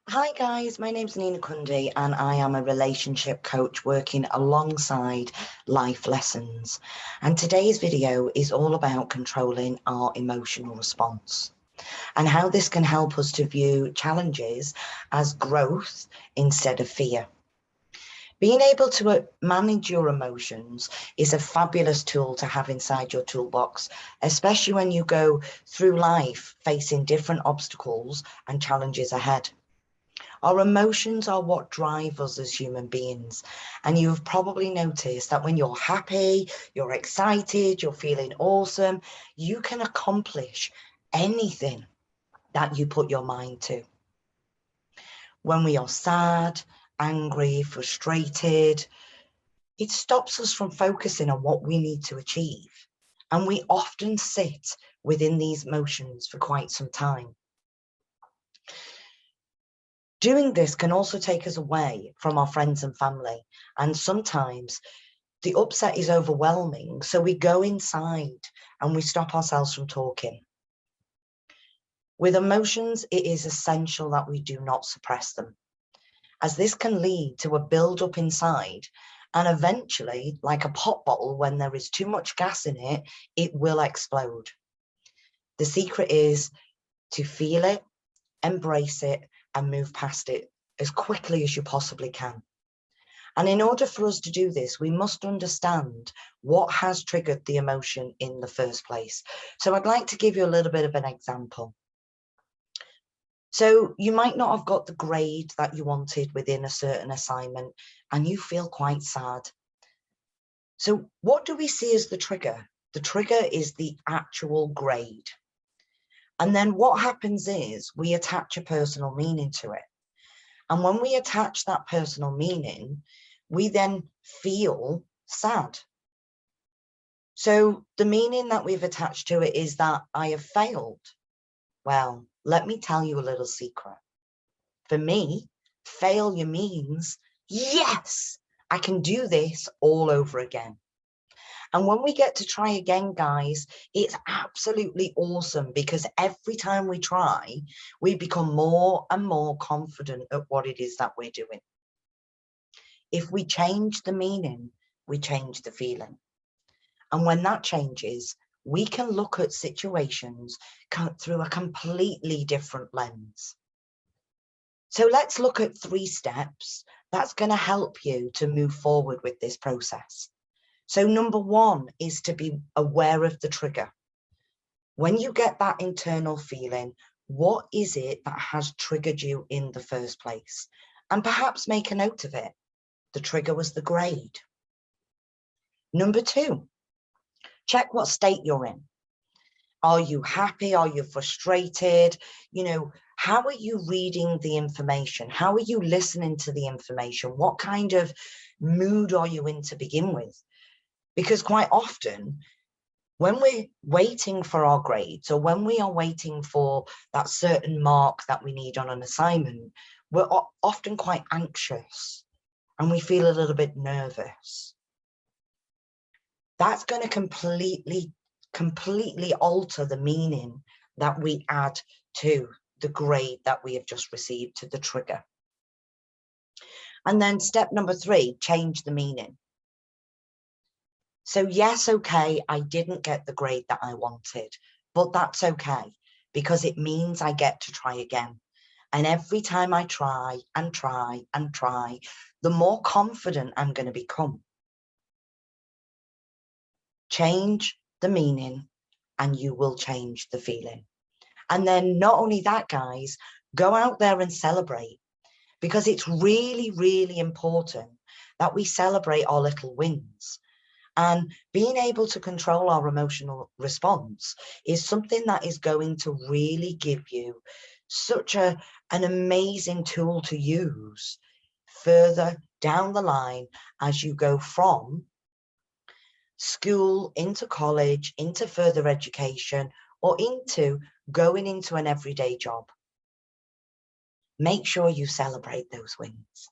Hi guys, my name's Kundi and I am a relationship coach working alongside life lessons. And today's video is all about controlling our emotional response and how this can help us to view challenges as growth instead of fear. Being able to manage your emotions is a fabulous tool to have inside your toolbox, especially when you go through life facing different obstacles and challenges ahead. Our emotions are what drive us as human beings. And you've probably noticed that when you're happy, you're excited, you're feeling awesome, you can accomplish anything that you put your mind to. When we are sad, angry, frustrated, it stops us from focusing on what we need to achieve. And we often sit within these emotions for quite some time. Doing this can also take us away from our friends and family. And sometimes the upset is overwhelming. So we go inside and we stop ourselves from talking. With emotions, it is essential that we do not suppress them, as this can lead to a build-up inside. And eventually, like a pop bottle, when there is too much gas in it, it will explode. The secret is to feel it, embrace it, and move past it as quickly as you possibly can. And in order for us to do this, we must understand what has triggered the emotion in the first place. So I'd like to give you a little bit of an example. So you might not have got the grade that you wanted within a certain assignment, and you feel quite sad. So what do we see as the trigger? The trigger is the actual grade. And then what happens is we attach a personal meaning to it. And when we attach that personal meaning, we then feel sad. So the meaning that we've attached to it is that I have failed. Well, let me tell you a little secret. For me, failure means, yes, I can do this all over again. And when we get to try again, guys, it's absolutely awesome, because every time we try, we become more and more confident at what it is that we're doing. If we change the meaning, we change the feeling. And when that changes, we can look at situations through a completely different lens. So let's look at 3 steps that's going to help you to move forward with this process. So number 1 is to be aware of the trigger. When you get that internal feeling, what is it that has triggered you in the first place? And perhaps make a note of it. The trigger was the grade. Number 2, check what state you're in. Are you happy? Are you frustrated? How are you reading the information? How are you listening to the information? What kind of mood are you in to begin with? Because quite often, when we're waiting for our grades, or when we are waiting for that certain mark that we need on an assignment, we're often quite anxious and we feel a little bit nervous. That's going to completely alter the meaning that we add to the grade that we have just received, to the trigger. And then step number 3, change the meaning. So yes, okay, I didn't get the grade that I wanted, but that's okay, because it means I get to try again. And every time I try and try and try, the more confident I'm going to become. Change the meaning and you will change the feeling. And then not only that, guys, go out there and celebrate, because it's really, really important that we celebrate our little wins. And being able to control our emotional response is something that is going to really give you such an amazing tool to use further down the line as you go from school into college, into further education, or into going into an everyday job. Make sure you celebrate those wins.